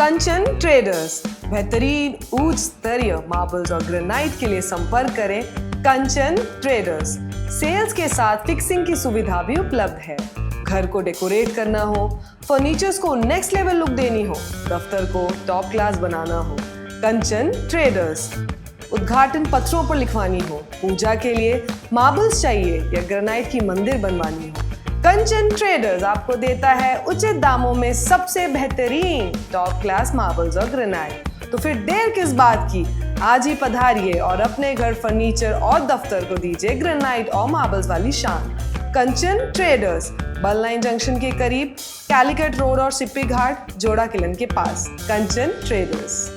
कंचन traders, बेहतरीन उच्च स्तरीय मार्बल्स और ग्रेनाइट के लिए संपर्क करें कंचन ट्रेडर्स। सेल्स के साथ फिक्सिंग की सुविधा भी उपलब्ध है। घर को डेकोरेट करना हो, फर्नीचर्स को नेक्स्ट लेवल लुक देनी हो, दफ्तर को टॉप क्लास बनाना हो, कंचन ट्रेडर्स। उद्घाटन पत्रों पर लिखवानी हो, पूजा के लिए मार्बल्स चाहिए या ग्रेनाइट की मंदिर बनवानी हो, कंचन ट्रेडर्स आपको देता है उचित दामों में सबसे बेहतरीन टॉप क्लास मार्बल्स और ग्रेनाइट। तो फिर देर किस बात की, आज ही पधारिए और अपने घर फर्नीचर और दफ्तर को दीजिए ग्रेनाइट और मार्बल्स वाली शान। कंचन ट्रेडर्स, बल लाइन जंक्शन के करीब, कैलिकट रोड और सिप्पी घाट, जोड़ा किलन के पास। कंचन traders.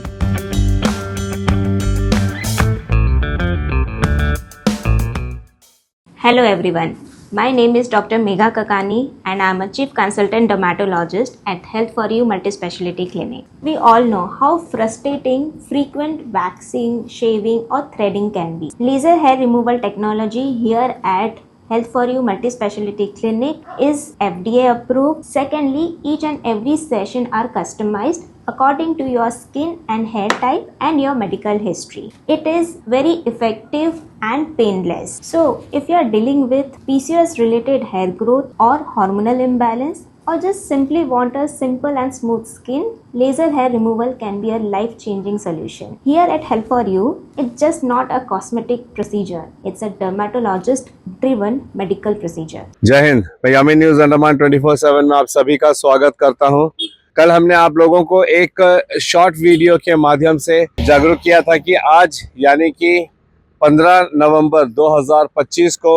Hello everyone, my name is Dr. Megha Kakani and I am a Chief Consultant Dermatologist at Health For You Multispeciality Clinic. We all know how frustrating frequent waxing, shaving or threading can be. Laser hair removal technology here at Health For You Multispeciality Clinic is FDA approved. Secondly, each and every session are customized according to your skin and hair type and your medical history. It is very effective and painless. So, if you are dealing with PCOS related hair growth or hormonal imbalance or just simply want a simple and smooth skin, laser hair removal can be a life-changing solution. Here at Health For You, it's just not a cosmetic procedure. It's a dermatologist-driven medical procedure. जय हिंद, मैं यामी news Andaman 24/7 में आप सभी का स्वागत करता हूं। कल हमने आप लोगों को एक शॉर्ट वीडियो के माध्यम से जागरूक किया था कि आज यानी कि 15 नवंबर 2025 को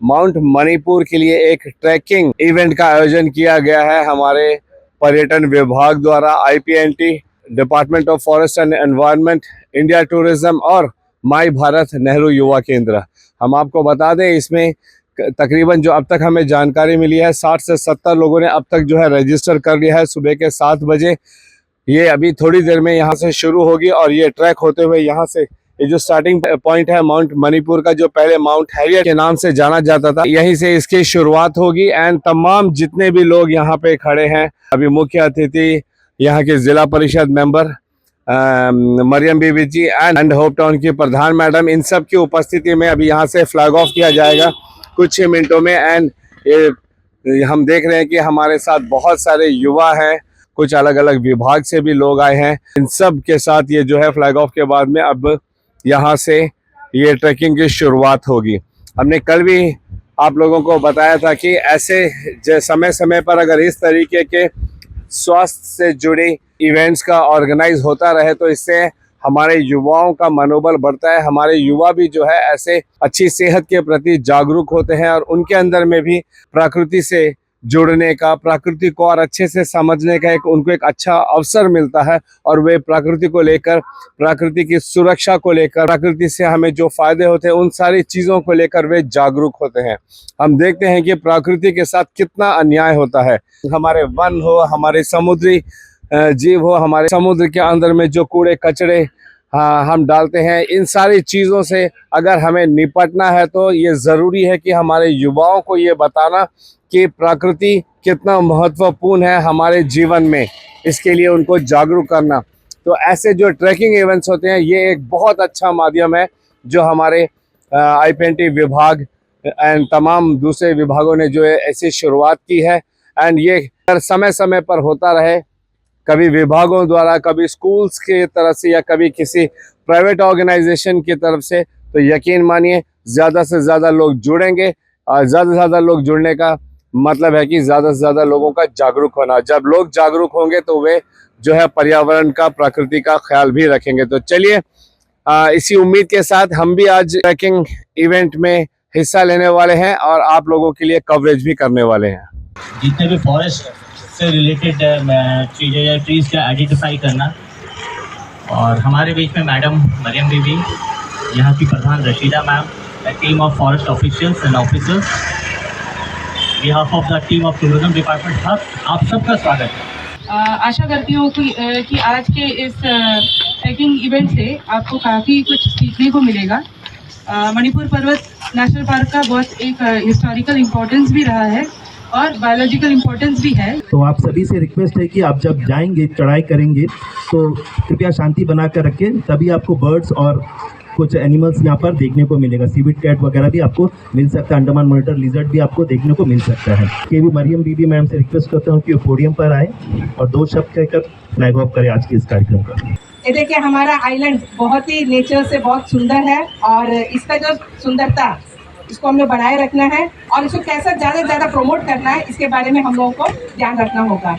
माउंट मणिपुर के लिए एक ट्रैकिंग इवेंट का आयोजन किया गया है हमारे पर्यटन विभाग द्वारा। IPNT, department of forest and environment, India tourism और माई भारत नेहरू युवा केंद्र। हम आपको बता दें, इसमें तकरीबन जो अब तक हमें जानकारी मिली है 60 से 70 लोगों ने अब तक जो है रजिस्टर कर लिया है। सुबह के 7 बजे ये अभी थोड़ी देर में यहाँ से शुरू होगी और ये ट्रैक होते हुए यहाँ से ये जो स्टार्टिंग पॉइंट है माउंट मणिपुर का, जो पहले माउंट हैरियट के नाम से जाना जाता था, यहीं से इसकी शुरुआत होगी। एंड तमाम जितने भी लोग यहाँ पे खड़े हैं, अभी मुख्य अतिथि यहाँ के zila parishad member Mariam Bibi ji and Hope Town की प्रधान मैडम, इन सब की उपस्थिति में अभी यहाँ से फ्लैग ऑफ किया जाएगा कुछ ही मिनटों में। एंड ये हम देख रहे हैं कि हमारे साथ बहुत सारे युवा हैं, कुछ अलग अलग विभाग से भी लोग आए हैं। इन सब के साथ ये जो है फ्लैग ऑफ के बाद में अब यहाँ से ये ट्रैकिंग की शुरुआत होगी। हमने कल भी आप लोगों को बताया था कि ऐसे समय समय पर अगर इस तरीके के स्वास्थ्य से जुड़े इवेंट्स का ऑर्गेनाइज होता रहे तो इससे हमारे युवाओं का मनोबल बढ़ता है। हमारे युवा भी जो है ऐसे अच्छी सेहत के प्रति जागरूक होते हैं और उनके अंदर में भी प्रकृति से जुड़ने का, प्रकृति को और अच्छे से समझने का उनको एक अच्छा अवसर मिलता है और वे प्रकृति को लेकर, प्रकृति की सुरक्षा को लेकर, प्रकृति से हमें जो फायदे होते हैं उन सारी चीज़ों को लेकर वे जागरूक होते हैं। हम देखते हैं कि प्रकृति के साथ कितना अन्याय होता है। हमारे वन हो, हमारे समुद्री जीव हो, हमारे समुद्र के अंदर में जो कूड़े कचरे हम डालते हैं, इन सारी चीज़ों से अगर हमें निपटना है तो ये ज़रूरी है कि हमारे युवाओं को ये बताना कि प्रकृति कितना महत्वपूर्ण है हमारे जीवन में, इसके लिए उनको जागरूक करना। तो ऐसे जो ट्रैकिंग इवेंट्स होते हैं ये एक बहुत अच्छा माध्यम है जो हमारे IPNT विभाग एंड तमाम दूसरे विभागों ने जो है ऐसी शुरुआत की है। एंड ये समय समय पर होता रहे, कभी विभागों द्वारा, कभी स्कूल्स की तरफ से या कभी किसी प्राइवेट ऑर्गेनाइजेशन की तरफ से, तो यकीन मानिए ज़्यादा से ज़्यादा लोग जुड़ेंगे। और ज़्यादा से ज़्यादा लोग जुड़ने का मतलब है कि ज़्यादा से ज़्यादा लोगों का जागरूक होना। जब लोग जागरूक होंगे तो वे जो है पर्यावरण का, प्रकृति का ख्याल भी रखेंगे। तो चलिए इसी उम्मीद के साथ हम भी आज ट्रैकिंग इवेंट में हिस्सा लेने वाले हैं और आप लोगों के लिए कवरेज भी करने वाले हैं। जितने भी फॉरेस्ट से रिलेटेड चीज़ें या ट्रीज़ का आइडेंटिफाई करना। और हमारे बीच में मैडम मरियम बीबी, यहाँ की प्रधान Rashida ma'am, team of forest officials and officers, behalf of the team of tourism department, आप सबका स्वागत है। आशा करती हूँ कि आज के इस ट्रैकिंग इवेंट से आपको काफ़ी कुछ सीखने को मिलेगा। मणिपुर पर्वत नेशनल पार्क का बहुत एक हिस्टोरिकल इम्पोर्टेंस भी रहा है और बायोलॉजिकल इम्पोर्टेंस भी है। तो आप सभी से रिक्वेस्ट है कि आप जब जाएंगे चढ़ाई करेंगे तो कृपया शांति बना कर रखें, तभी आपको बर्ड्स और कुछ एनिमल्स यहाँ पर देखने को मिलेगा। सीविड कैट वगैरह भी आपको मिल सकता है, अंडमान मॉनिटर लिजर्ड भी आपको देखने को मिल सकता है। केवी मरियम बीबी मैम से रिक्वेस्ट करता हूँ कि वो पोडियम पर आए और 2 शब्द कहकर फ्लैग ऑफ करें आज के इस कार्यक्रम का। ये देखिए हमारा आइलैंड बहुत ही नेचर से बहुत सुंदर है और इसका जो सुंदरता इसको हमें बनाए रखना है और इसको कैसा ज़्यादा से ज़्यादा प्रमोट करना है, इसके बारे में हम लोगों को ध्यान रखना होगा।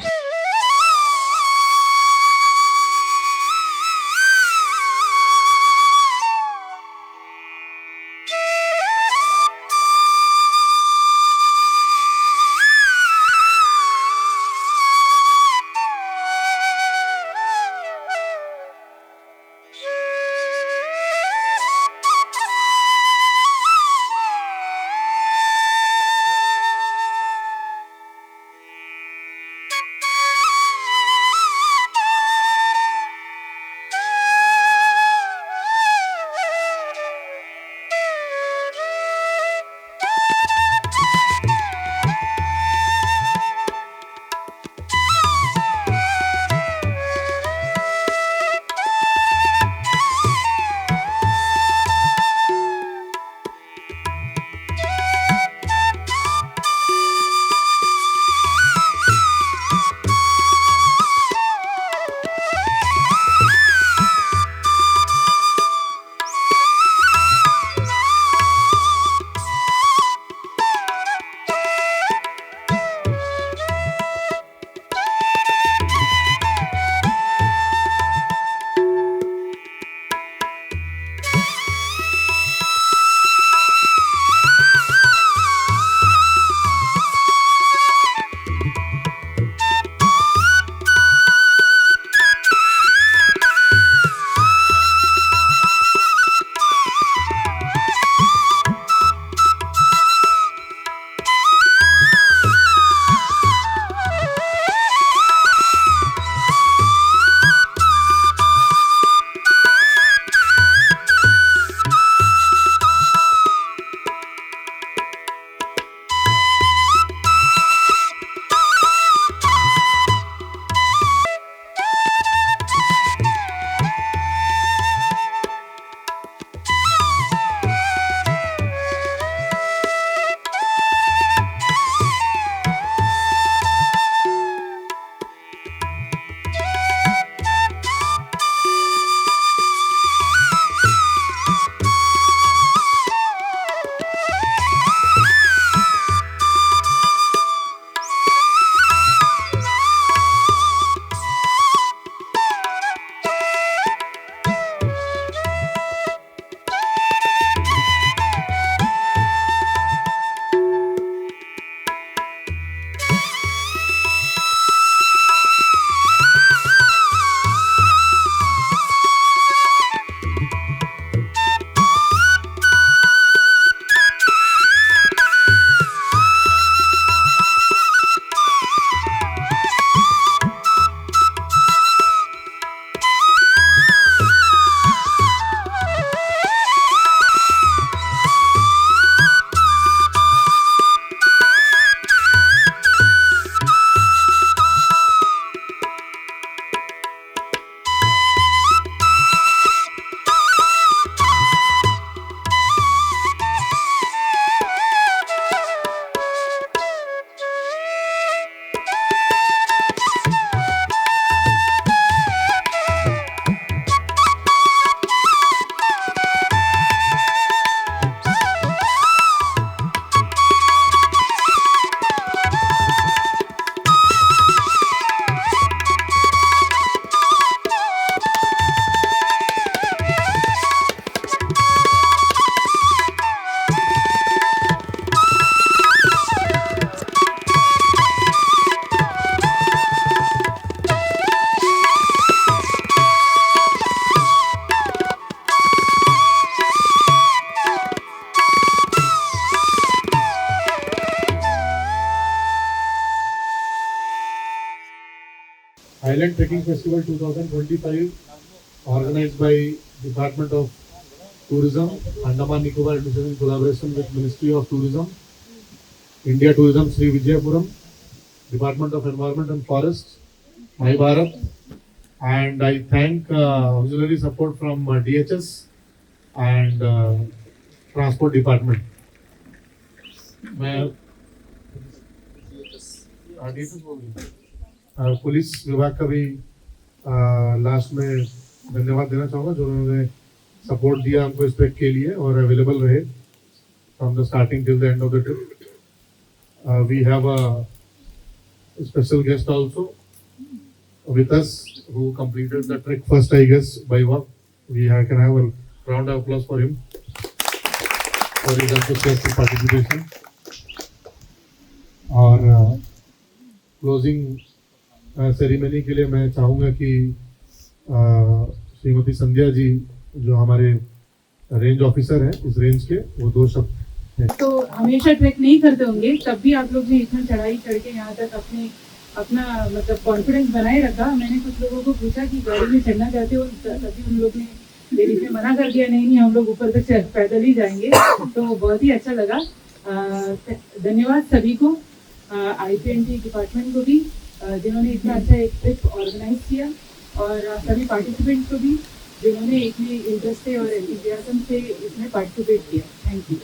Highland Trekking Festival 2025, organized by Department of Tourism, Andaman Nicobar Administration in collaboration with Ministry of Tourism. India Tourism Sri Vijayapuram, Department of Environment and Forests, My Bharat, and I thank auxiliary support from DHS and Transport Department. मैं police विभाग का भी last में धन्यवाद देना चाहूँगा जो उन्होंने सपोर्ट दिया हमको इस ट्रिप के लिए और अवेलेबल रहे from the starting till the end of the trip. We have a special guest also with us who completed the trek first, I guess, by walk. Can have a round of applause for him for his enthusiastic participation. और closing ceremony के लिए मैं चाहूँगा कि श्रीमती संध्या जी जो हमारे range officer हैं इस रेंज के, वो 2 शब्द. तो हमेशा ट्रैक नहीं करते होंगे, तब भी आप लोग ने इतना चढ़ाई चढ़ के यहाँ तक अपना मतलब कॉन्फिडेंस बनाए रखा. मैंने कुछ लोगों को पूछा कि गाड़ी में चढ़ना चाहते हो, तभी उन लोग ने लेडीज ने मना कर दिया, नहीं हम लोग ऊपर तक पैदल ही जाएंगे. तो बहुत ही अच्छा लगा. धन्यवाद सभी को, IPNT डिपार्टमेंट को भी जिन्होंने इतना अच्छा एक ट्रिप ऑर्गेनाइज किया, और सभी पार्टिसिपेंट्स को भी जिन्होंने इतने इंटरेस्ट से और एंथुसियाज्म से इसमें पार्टिसिपेट किया. Thank you.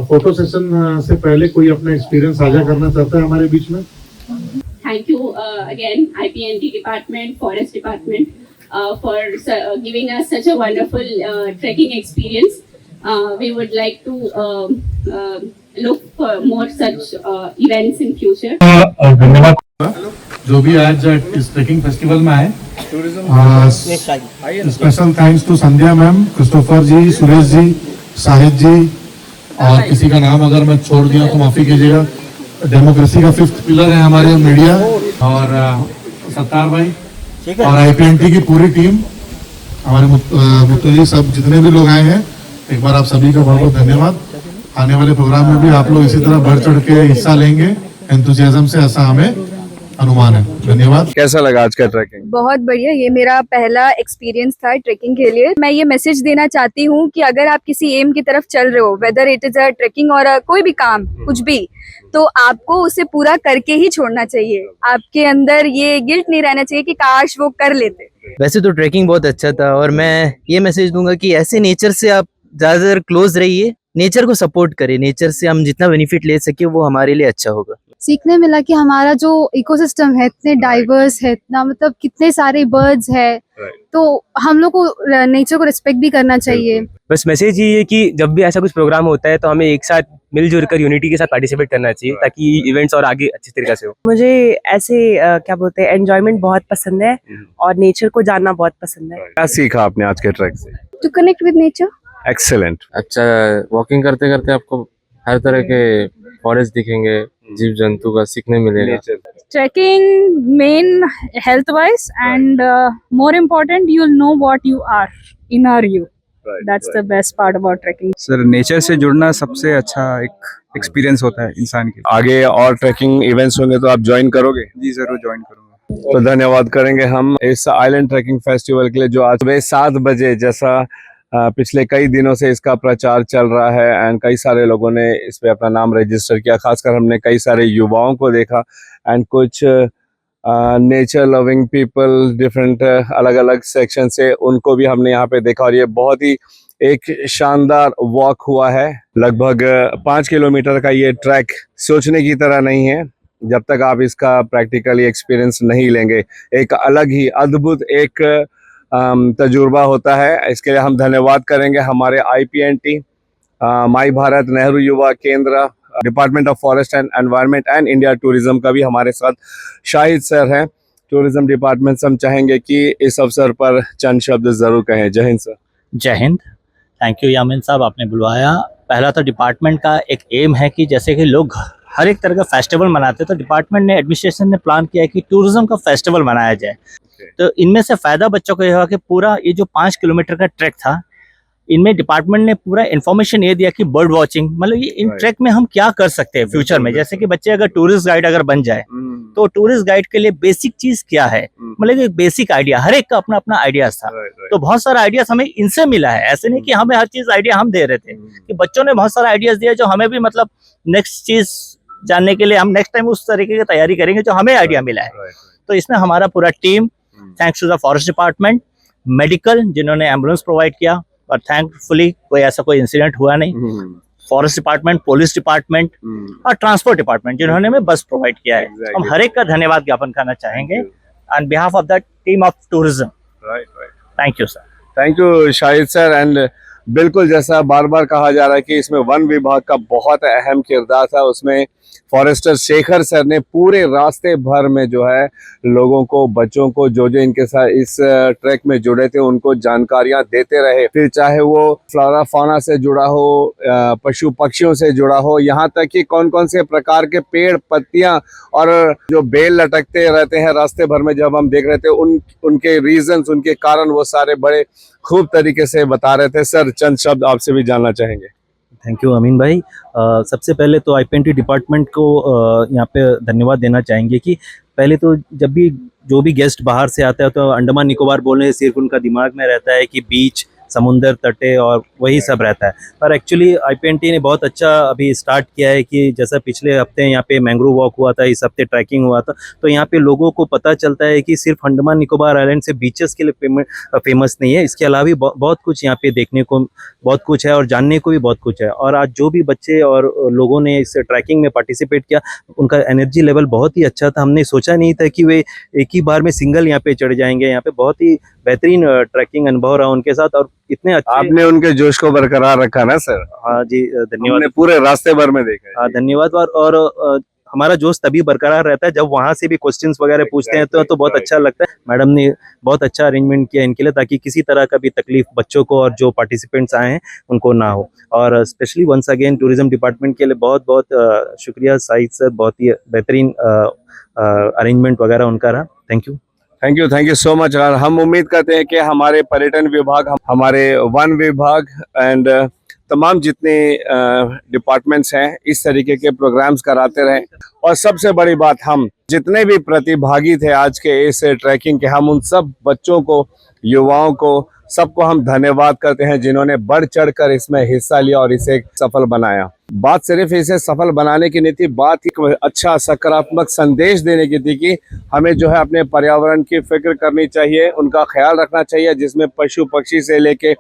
फोटो सेशन से पहले कोई अपना एक्सपीरियंस साझा करना चाहता है हमारे बीच में? Thank you again, IPNT department, Forest department, for giving us such a wonderful trekking experience. We would like to look for more such events in future. धन्यवाद जो भी आज इस ट्रेकिंग फेस्टिवल में आए. Special thanks to Sandhya ma'am, Christopher ji, Suresh ji, Shahid ji, और किसी का नाम अगर मैं छोड़ दिया तो माफी कीजिएगा. डेमोक्रेसी का 5th पिलर है हमारे मीडिया, और सत्तार भाई और IPNT की पूरी टीम, हमारे मुत्तू जी, सब जितने भी लोग आए हैं, एक बार आप सभी का बहुत बहुत धन्यवाद. आने वाले प्रोग्राम में भी आप लोग इसी तरह बढ़ चढ़ के हिस्सा लेंगे एंथुसियाज्म से, ऐसा हमें अनुमान है. धन्यवाद. कैसा लगा आज का ट्रैकिंग? बहुत बढ़िया. ये मेरा पहला एक्सपीरियंस था ट्रेकिंग के लिए. मैं ये मैसेज देना चाहती हूँ कि अगर आप किसी एम की तरफ चल रहे हो, whether it is a trekking और कोई भी काम, कुछ भी, तो आपको उसे पूरा करके ही छोड़ना चाहिए. आपके अंदर ये गिल्ट नहीं रहना चाहिए कि काश वो कर लेते. वैसे तो ट्रेकिंग बहुत अच्छा था, और मैं ये मैसेज दूंगा कि ऐसे नेचर से आप ज्यादातर क्लोज रहिए, नेचर को सपोर्ट करें. नेचर से हम जितना बेनिफिट ले सके वो हमारे लिए अच्छा होगा. सीखने मिला कि हमारा जो इकोसिस्टम है इतने डाइवर्स है, इतना मतलब कितने सारे बर्ड्स है, तो हम लोग को नेचर को रिस्पेक्ट भी करना चाहिए. बस मैसेज ये है कि जब भी ऐसा कुछ प्रोग्राम होता है तो हमें एक साथ मिलजुल कर यूनिटी के साथ पार्टिसिपेट करना चाहिए, ताकि इवेंट्स और आगे अच्छी तरीके से हो. मुझे ऐसे क्या बोलते हैं, एंजॉयमेंट बहुत पसंद है और नेचर को जानना बहुत पसंद है. क्या सीखा आपने आज के ट्रैक से? To connect with nature. Excellent. अच्छा, वॉकिंग करते करते आपको हर तरह के फॉरेस्ट दिखेंगे, जीव जंतु का सीखने मिलेगा. Trekking main health wise and more important, you will know what you are, inner you. That's the best part about trekking. Sir, nature से जुड़ना सबसे अच्छा एक एक्सपीरियंस होता है इंसान के. आगे और ट्रेकिंग इवेंट्स होंगे तो आप ज्वाइन करोगे? जी जरूर ज्वाइन करूंगा. तो धन्यवाद करेंगे हम इस आइलैंड ट्रेकिंग फेस्टिवल के लिए, जो आज सुबह 7 बजे, जैसा पिछले कई दिनों से इसका प्रचार चल रहा है, एंड कई सारे लोगों ने इस पे अपना नाम रजिस्टर किया. खासकर हमने कई सारे युवाओं को देखा, एंड कुछ नेचर लविंग पीपल डिफरेंट अलग अलग सेक्शन से, उनको भी हमने यहाँ पे देखा. और ये बहुत ही एक शानदार वॉक हुआ है. लगभग 5 किलोमीटर का ये ट्रैक सोचने की तरह नहीं है जब तक आप इसका प्रैक्टिकली एक्सपीरियंस नहीं लेंगे. एक अलग ही अद्भुत एक तजुर्बा होता है. इसके लिए हम धन्यवाद करेंगे हमारे IPNT, माई भारत, नेहरू युवा केंद्र, department of forest and environment and India tourism का भी हमारे साथ शाहिद सर हैं, टूरिज्म डिपार्टमेंट से. हम चाहेंगे कि इस अवसर पर चंद शब्द जरूर कहें. जय हिंद सर. जय हिंद. थैंक यू यामिन साहब, आपने बुलवाया. पहला तो डिपार्टमेंट का एक एम है कि जैसे कि लोग हर एक तरह का फेस्टिवल मनाते हैं, तो डिपार्टमेंट ने, एडमिनिस्ट्रेशन ने प्लान किया है कि टूरिज्म का फेस्टिवल मनाया जाए. तो इनमें से फ़ायदा बच्चों को यह हुआ कि पूरा ये जो 5 किलोमीटर का ट्रैक था, इनमें डिपार्टमेंट ने पूरा इन्फॉर्मेशन ये दिया कि बर्ड वॉचिंग मतलब ये इन ट्रैक में हम क्या कर सकते हैं फ्यूचर में, जैसे कि बच्चे अगर टूरिस्ट गाइड अगर बन जाए तो टूरिस्ट गाइड के लिए बेसिक चीज क्या है, मतलब एक बेसिक आइडिया, हर एक का अपना अपना आइडियाज था। तो बहुत सारा आइडियाज हमें इनसे मिला है, ऐसे नहीं कि हमें हर चीज आइडिया हम दे रहे थे, कि बच्चों ने बहुत सारा आइडियाज दिया जो हमें भी मतलब नेक्स्ट चीज जानने के लिए हम नेक्स्ट टाइम उस तरीके की तैयारी करेंगे जो हमें आइडिया मिला है। तो इसमें हमारा पूरा team, thanks to the forest department, medical जिन्होंने एम्बुलेंस प्रोवाइड किया और थैंकफुली कोई ऐसा कोई इंसिडेंट हुआ नहीं, फॉरेस्ट डिपार्टमेंट, पुलिस डिपार्टमेंट और ट्रांसपोर्ट डिपार्टमेंट जिन्होंने हमें बस प्रोवाइड किया है। हम हर एक का धन्यवाद ज्ञापन करना चाहेंगे on behalf of the team of tourism. Thank you sir. Thank you Shahid sir. And बिल्कुल जैसा बार बार कहा जा रहा है कि इसमें वन विभाग का बहुत अहम किरदार था, उसमें फॉरेस्टर शेखर सर ने पूरे रास्ते भर में जो है लोगों को, बच्चों को, जो जो इनके साथ इस ट्रैक में जुड़े थे उनको जानकारियां देते रहे। फिर चाहे वो फ्लोरा फौना से जुड़ा हो, पशु पक्षियों से जुड़ा हो, यहाँ तक कि कौन कौन से प्रकार के पेड़, पत्तियां और जो बेल लटकते रहते हैं रास्ते भर में जब हम देख रहे थे उनके रीजंस, उनके कारण वो सारे बड़े खूब तरीके से बता रहे थे। सर चंद शब्द आपसे भी जानना चाहेंगे। थैंक यू अमीन भाई। सबसे पहले तो IPNT डिपार्टमेंट को यहाँ पे धन्यवाद देना चाहेंगे कि पहले तो जब भी जो भी गेस्ट बाहर से आता है तो अंडमान निकोबार बोलने से सिर्फ उनका दिमाग में रहता है कि बीच, समुंदर तटे और वही सब रहता है, पर एक्चुअली IPNT ने बहुत अच्छा अभी स्टार्ट किया है कि जैसा पिछले हफ्ते यहाँ पे मैंग्रोव वॉक हुआ था, इस हफ्ते ट्रैकिंग हुआ था, तो यहाँ पे लोगों को पता चलता है कि सिर्फ अंडमान निकोबार आइलैंड से बीचेस के लिए फेमस नहीं है, इसके अलावा भी बहुत कुछ यहाँ पे देखने को बहुत कुछ है और जानने को भी बहुत कुछ है। और आज जो भी बच्चे और लोगों ने इस ट्रैकिंग में पार्टिसिपेट किया उनका एनर्जी लेवल बहुत ही अच्छा था। हमने सोचा नहीं था कि वे एक ही बार में सिंगल यहाँ पे चढ़ जाएंगे। यहाँ पे बहुत ही बेहतरीन ट्रैकिंग अनुभव रहा उनके साथ और इतने अच्छे, आपने उनके जोश को बरकरार रखा ना सर। हाँ जी धन्यवाद। पूरे रास्ते भर में देखा। हाँ धन्यवाद। और हमारा जोश तभी बरकरार रहता है जब वहाँ से भी क्वेश्चंस वगैरह पूछते हैं तो बहुत अच्छा लगता है। मैडम ने बहुत अच्छा अरेंजमेंट किया इनके लिए ताकि किसी तरह का भी तकलीफ बच्चों को और जो पार्टिसिपेंट्स आए हैं उनको ना हो। और specially once again tourism department के लिए बहुत बहुत शुक्रिया शाहिद सर, बहुत ही बेहतरीन अरेंजमेंट वगैरह उनका रहा। Thank you. Thank you so much. और हम उम्मीद करते हैं कि हमारे पर्यटन विभाग, हमारे वन विभाग एंड तमाम जितने डिपार्टमेंट्स हैं इस तरीके के प्रोग्राम्स कराते रहें। और सबसे बड़ी बात, हम जितने भी प्रतिभागी थे आज के इस ट्रैकिंग के, हम उन सब बच्चों को, युवाओं को, सबको हम धन्यवाद करते हैं जिन्होंने बढ़ चढ़ कर इसमें हिस्सा लिया और इसे सफल बनाया। बात सिर्फ इसे सफल बनाने की नहीं थी, बात एक अच्छा सकारात्मक संदेश देने की थी कि हमें जो है अपने पर्यावरण की फिक्र करनी चाहिए, उनका ख्याल रखना चाहिए, जिसमें पशु पक्षी से लेके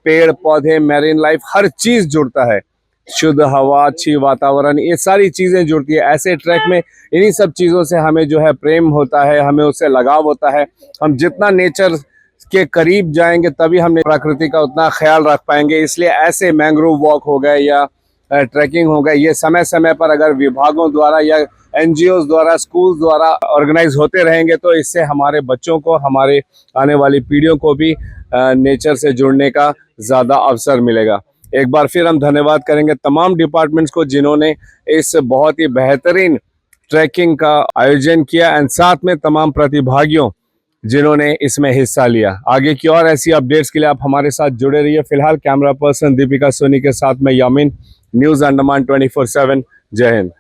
पेड़ पौधे, मैरीन लाइफ, हर चीज जुड़ता है। शुद्ध हवा, अच्छी वातावरण, ये सारी चीजें जुड़ती है। ऐसे ट्रैक में इन्हीं सब चीजों से हमें जो है प्रेम होता है, हमें उससे लगाव होता है। हम जितना नेचर के करीब जाएंगे तभी हम प्रकृति का उतना ख्याल रख पाएंगे। इसलिए ऐसे मैंग्रोव वॉक हो गए या ट्रैकिंग हो गए, ये समय समय पर अगर विभागों द्वारा या NGOs द्वारा, स्कूल द्वारा ऑर्गेनाइज होते रहेंगे तो इससे हमारे बच्चों को, हमारे आने वाली पीढ़ियों को भी नेचर से जुड़ने का ज़्यादा अवसर मिलेगा। एक बार फिर हम धन्यवाद करेंगे तमाम डिपार्टमेंट्स को जिन्होंने इस बहुत ही बेहतरीन ट्रैकिंग का आयोजन किया एंड साथ में तमाम प्रतिभागियों जिन्होंने इसमें हिस्सा लिया। आगे की और ऐसी अपडेट्स के लिए आप हमारे साथ जुड़े रहिए। फिलहाल कैमरा पर्सन दीपिका सोनी के साथ मैं यामिन, न्यूज़ अंडमान 24/7। जय हिंद।